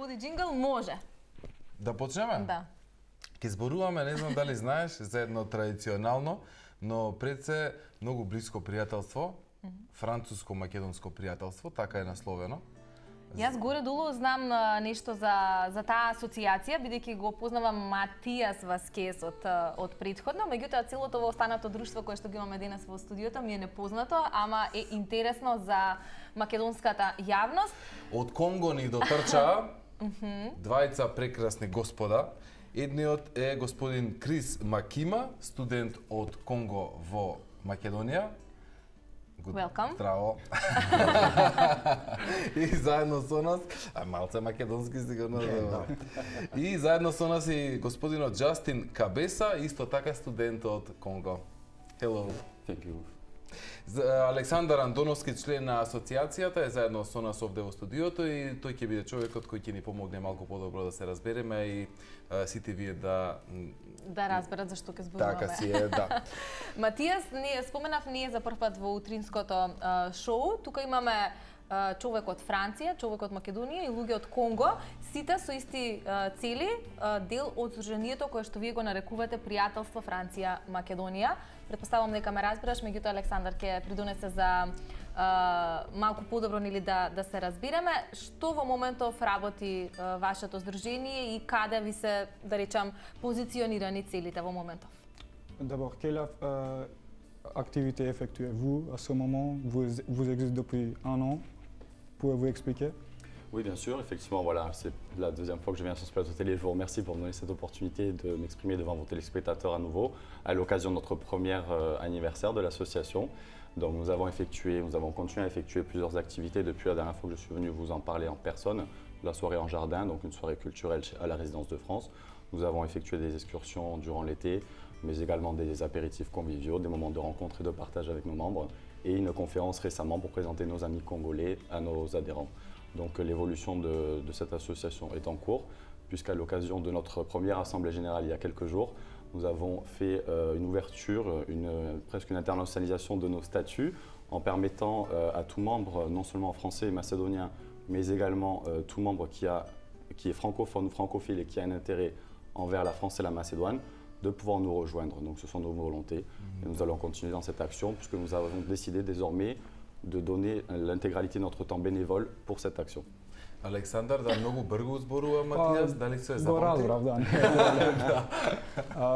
води джингл, може. Да почнеме? Да. Ке зборуваме, не знам дали знаеш, за едно традиционално, но пред се многу блиско пријателство, француско-македонско пријателство, така е насловено. Јас горе-долу знам нешто за таа асоциација, бидејќи го познавам Матијас Васкес од претходно, меѓутоа целото во останато друштво кое што ги имаме денес во студиото ми е непознато, ама е интересно за македонската јавност. Од Конго ни дотрчаа двајца прекрасни господа. Едниот е господин Крис Макима, студент од Конго во Македонија. Welcome. Здраво. И заедно со нас, малце македонски сигурно. И заедно со нас и господинот Џастин Кабеса, исто така студент од Конго. Hello. Thank you. Александар Андоновски, член на асоциацијата, е заедно со нас овде во студиото и тој ќе биде човекот кој ќе ни помогне малку подобро да се разбереме и сите вие да разберат зашто ќе зборуваме. Така си е, да. Матијас, споменав ние за прв пат во утринското шоу. Тука имаме човек од Франција, човек од Македонија и луѓе од Конго, сите со исти цели, дел од здруженијето кое што вие го нарекувате пријателство Франција-Македонија. Претпоставувам дека ме разбираш, меѓутоа Александар ќе придонесе за малку подобро нели да се разбереме. Што во моментов работи вашето здружение и каде ви се, да речам, позиционирани целите во моментов? D'abord, quelle activité effectuez-vous à ce moment? Vous existez depuis un an. Pouvez-vous expliquer? Oui, bien sûr. Effectivement, voilà, c'est la deuxième fois que je viens sur ce plateau télé. Je vous remercie pour me donner cette opportunité de m'exprimer devant vos téléspectateurs à nouveau, à l'occasion de notre premier anniversaire de l'association. Donc nous avons continué à effectuer plusieurs activités depuis la dernière fois que je suis venu vous en parler en personne. La soirée en jardin, donc une soirée culturelle à la Résidence de France. Nous avons effectué des excursions durant l'été, mais également des apéritifs conviviaux, des moments de rencontre et de partage avec nos membres, et une conférence récemment pour présenter nos amis congolais à nos adhérents. Donc l'évolution de cette association est en cours, puisqu'à l'occasion de notre première assemblée générale il y a quelques jours, nous avons fait une ouverture, presque une internationalisation de nos statuts, en permettant à tout membre, non seulement français et macédonien, mais également tout membre qui est francophone ou francophile et qui a un intérêt envers la France et la Macédoine, de pouvoir nous rejoindre. Donc ce sont nos volontés et nous allons continuer dans cette action puisque nous avons décidé désormais de donner l'intégralité de notre temps bénévole pour cette action. Александар, да многу брзо зборува Матијас, дали се запомни? Го разбрав, да.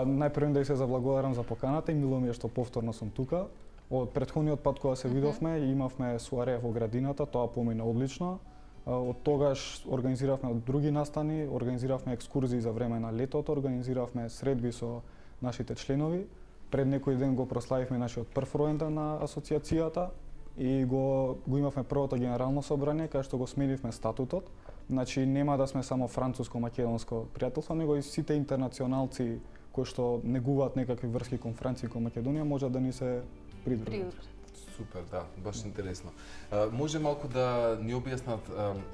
Најпрво да се заблагодарам за поканата и мило ми е што повторно сум тука. Од претходниот пат кога се видовме, имавме суаре во градината, тоа помина одлично. Од тогаш организиравме други настани, организиравме екскурзии за време на летото, организиравме средби со нашите членови. Пред некој ден го прославивме нашиот прв ројендан на асоциацијата и го имавме првото генерално собрание кај што го сменивме статутот. Значи нема да сме само француско-македонско пријателство, него и сите интернационалци кои што негуваат некакви врски кон Франција и кон Македонија можат да ни се придружат. Супер, да, баш интересно. Може малку да ни објаснат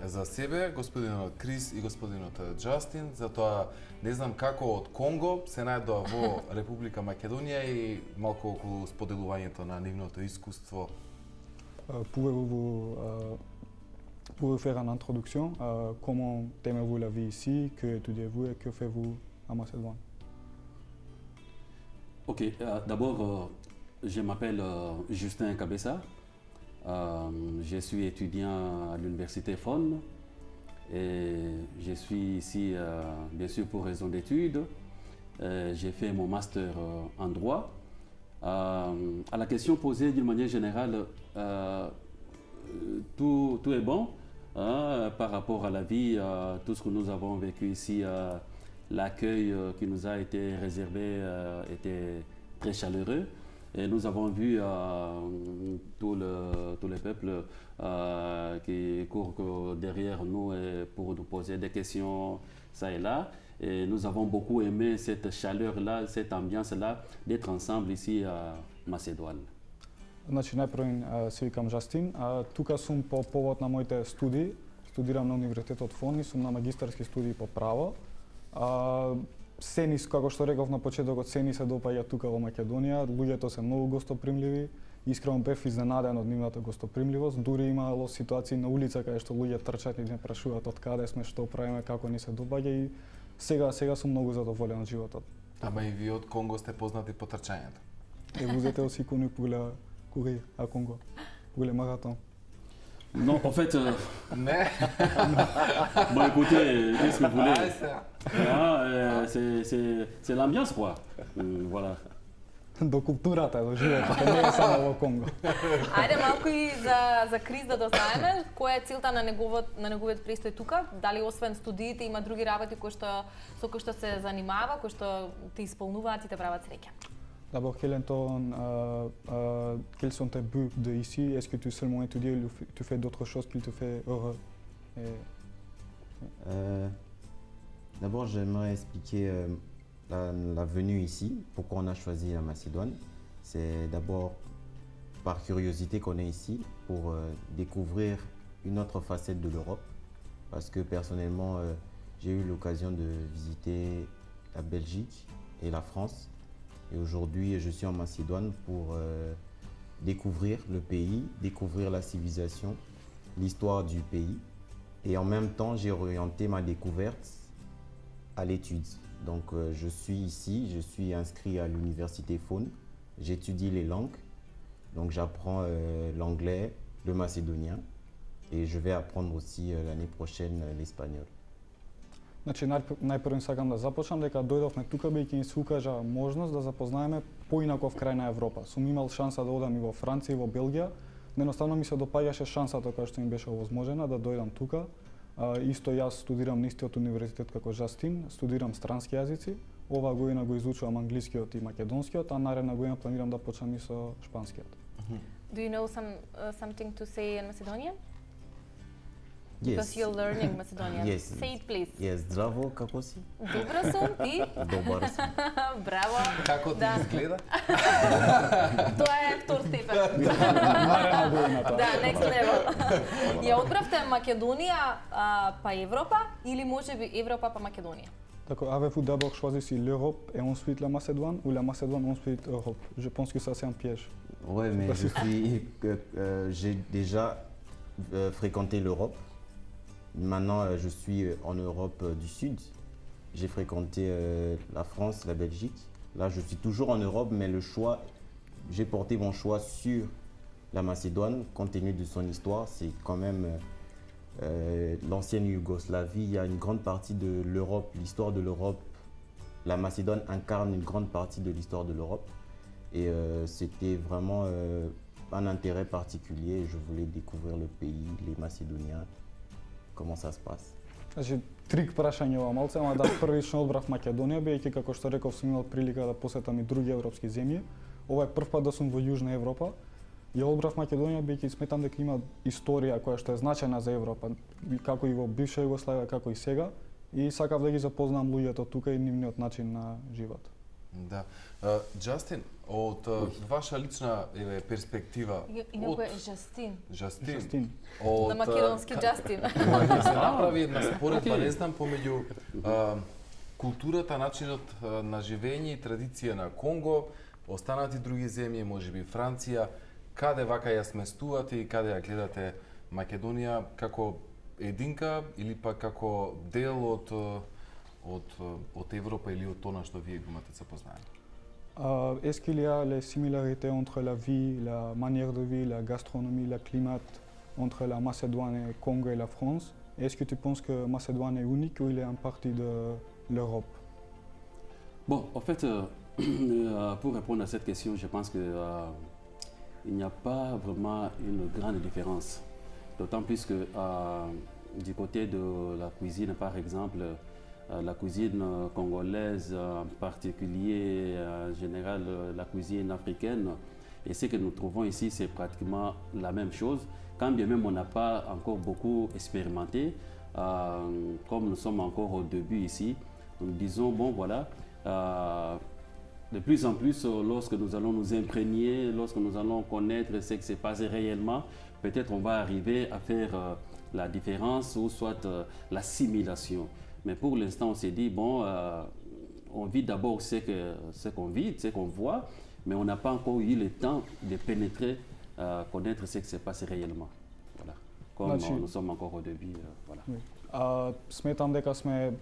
за себе господинот Крис и господинот Џастин, затоа не знам како од Конго се најдоа во Република Македонија и малку околу споделувањето на нивното искуство. Pouvez-vous faire une introduction? Comment aimez-vous la vie ici? Que étudiez-vous et que faites-vous à Macédoine? Ok, d'abord, je m'appelle Justin Cabessa. Je suis étudiant à l'université FON et je suis ici, bien sûr, pour raison d'études. J'ai fait mon master en droit. À la question posée d'une manière générale, tout est bon par rapport à la vie, tout ce que nous avons vécu ici. L'accueil qui nous a été réservé était très chaleureux. Et nous avons vu tout le peuple qui court derrière nous pour nous poser des questions, ça et là. Et nous avons beaucoup aimé cette chaleur-là, cette ambiance-là, d'être ensemble ici à Macédoine. Значи, најпрво се викам Џастин. Тука сум по повод на моите студии. Студирам на Универзитетот ФОН и сум на магистарски студии по право. Сени, како што реков на почетокот, сени се допаѓа тука во Македонија. Луѓето се многу гостопримливи Искрено бев изненаден од нивната гостопримливост. Дури имало ситуации на улица каде што луѓе трчат и не прашуваат од каде сме, што правиме, како ни се добаѓа и сега сум многу задоволен од животот. Ама и вие од Конго сте познати по трчањето. Возете од Сикони погледа кога а Конго. Погледа маратон. Non, en fait, Не. bon, écoutez, qu'est-ce que vous voulez? Ај сега. C'est l'ambiance, quoi. Voilà. До културата, до животот, не е само во Конго. Ајде малку и за Крис да дознаеме, која е целта на неговиот престој тука? Дали освен студиите има други работи со кои што се занимава, кои што те исполнуваат и те прават среќа? D'abord, quels sont tes buts de ici? Est-ce que tu seulement étudies ou tu fais d'autres choses qui te fait heureux? D'abord, j'aimerais expliquer la venue ici, pourquoi on a choisi la Macédoine. C'est d'abord par curiosité qu'on est ici, pour découvrir une autre facette de l'Europe. Parce que personnellement, j'ai eu l'occasion de visiter la Belgique et la France. Et aujourd'hui, je suis en Macédoine pour découvrir le pays, découvrir la civilisation, l'histoire du pays. Et en même temps, j'ai orienté ma découverte à l'étude. Donc, je suis ici, je suis inscrit à l'université Faune. J'étudie les langues. Donc, j'apprends l'anglais, le macédonien. Et je vais apprendre aussi l'année prochaine l'espagnol. Значи, најпрво сакам да започнам дека дојдовме тука бидејќи ни се укажа можност да запознаеме поинаков крај на Европа. Сум имал шанса да одам и во Франција и во Белгија. Едноставно ми се допаѓаше шансата која што ми беше овозможена да дојдам тука. Исто јас студирам на истиот универзитет како Жастин, студирам странски јазици. Оваа година го изучувам англискиот и македонскиот, а наредна година планирам да почнам и со шпанскиот. Do you know something to say in Macedonian? Yes. Because you're learning Macedonian. Yes. Say it, please. Yes, здраво, како си? Добро сум, ти? Добар сум. Браво. Како ти Да. изгледа? Тоа е втор степен. Наредна година тоа. Да, next level. Ја одбравте Македонија па Европа или можеби Европа па Македонија? D'accord, avez-vous d'abord choisi si l'Europe et ensuite la Macédoine ou la Macédoine ensuite l'Europe? Je pense que ça c'est un piège. Ouais, mais j'ai déjà fréquenté l'Europe. Maintenant, je suis en Europe du Sud. J'ai fréquenté la France, la Belgique. Là, je suis toujours en Europe, mais j'ai porté mon choix sur la Macédoine, compte tenu de son histoire. C'est quand même l'ancienne Yougoslavie. Il y a une grande partie de l'Europe, l'histoire de l'Europe. La Macédoine incarne une grande partie de l'histoire de l'Europe. Et c'était vraiment un intérêt particulier. Je voulais découvrir le pays, les Macédoniens, comment ça se passe. Значи, трик прашање ова малце, ама да првично одбрав Македонија, бидејќи како што реков сум имал прилика да посетам и други европски земји. Ова е прв пат да сум во Јужна Европа. Ја одбрав Македонија бидејќи сметам дека има историја која што е значајна за Европа, како и во бивша Југославија, како и сега, и сакав да ги запознам луѓето тука и нивниот начин на живот. Да. Джастин, од ваша лична перспектива... Инаку е Жастин. Жастин. На македонски Джастин. Ќе се направи една споредба, не знам, помеѓу културата, начинот на живење и традиција на Конго, останати други земји, можеби Франција, каде вака ја сместувате и каде ја гледате Македонија како единка или пак како дел од Европа или од тоа што вие го имате запознаено? Est-ce qu'il y a les similarités entre la vie, la manière de vie, la gastronomie, le climat entre la Macédoine et le Congo et la France? Est-ce que tu penses que la Macédoine est unique ou il est en partie de l'Europe? Bon, en fait, pour répondre à cette question, je pense qu'il n'y a pas vraiment une grande différence. D'autant plus que du côté de la cuisine, par exemple, la cuisine congolaise, en particulier en général la cuisine africaine, et ce que nous trouvons ici, c'est pratiquement la même chose. Quand bien même on n'a pas encore beaucoup expérimenté, comme nous sommes encore au début ici, nous disons, bon voilà, de plus en plus, lorsque nous allons nous imprégner, lorsque nous allons connaître ce qui s'est passé réellement, peut-être on va arriver à faire la différence ou soit l'assimilation. Mais pour l'instant, on s'est dit, bon, on vit d'abord ce qu'on vit, ce qu'on voit. mais on n'a pas encore eu le temps de pénétrer, connaître ce qui se passe réellement. Voilà. Comme nous sommes encore au début, voilà. Сметам дека сме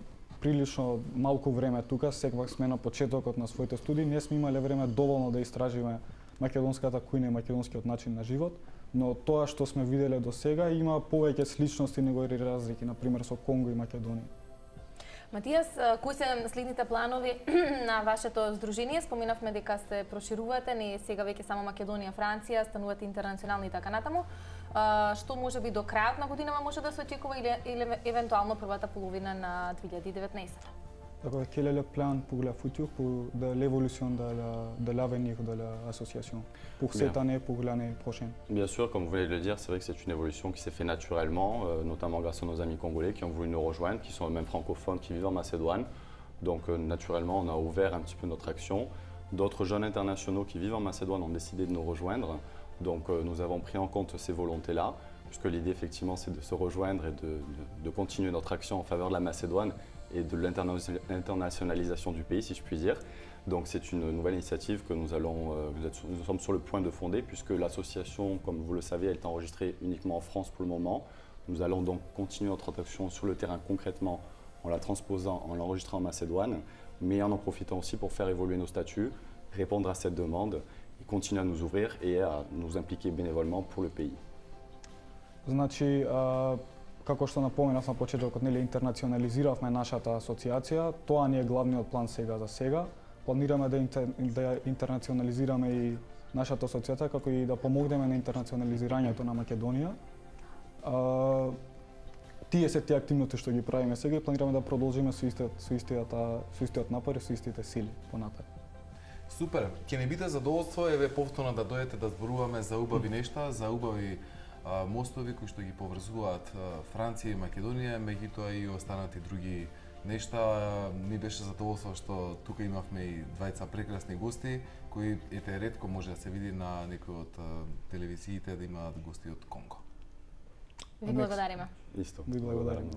прилично малку време тука, секогаш сме на почетокот на своите студии, не сме имале време доволно да истражиме македонската кујна и македонскиот начин на живот, но тоа што сме виделе до сега има повеќе сличности него и разлики, на пример со Конго и Македонија. Матијас, кои се следните планови на вашето здружение? Споменавме дека се проширувате, не сега веќе само Македонија, Франција, станувате интернационални и така натаму. Што може би до крајот на годинава може да се очекува или евентуално првата половина на 2019? D'accord, quel est le plan pour le futur, pour l'évolution de l'avenir de l'association, pour cette année, pour l'année prochaine? Bien sûr, comme vous venez de le dire, c'est vrai que c'est une évolution qui s'est faite naturellement, notamment grâce à nos amis congolais qui ont voulu nous rejoindre, qui sont eux-mêmes francophones, qui vivent en Macédoine. Donc naturellement, on a ouvert un petit peu notre action. D'autres jeunes internationaux qui vivent en Macédoine ont décidé de nous rejoindre. Donc nous avons pris en compte ces volontés-là, puisque l'idée effectivement c'est de se rejoindre et de continuer notre action en faveur de la Macédoine et de l'internationalisation du pays, si je puis dire. Donc c'est une nouvelle initiative que nous sommes sur le point de fonder, puisque l'association, comme vous le savez, elle est enregistrée uniquement en France pour le moment. Nous allons donc continuer notre action sur le terrain concrètement, en la transposant, en l'enregistrant en Macédoine, mais en profitant aussi pour faire évoluer nos statuts, répondre à cette demande, et continuer à nous ouvrir et à nous impliquer bénévolement pour le pays. Значи, како што напоменав на почетокот, нели интернационализиравме нашата асоциација, тоа ни е главниот план сега за сега. Планираме да интернационализираме и нашата асоциација, како и да помогнеме на интернационализирањето на Македонија. Тие се тие активности што ги правиме сега и планираме да продолжиме со истиот напор и со истите сили понатаму. Супер, ќе ни биде задоволство еве повторно да дојдете да зборуваме за убави нешта, за убави мостови кои што ги поврзуваат Франција и Македонија, меѓутоа и останати други нешта. Ни беше задоволство што тука имавме и двајца прекрасни гости, кои ете ретко може да се види на некои од телевизиите да имаат гости од Конго. Ви благодариме. Исто. Ви благодариме.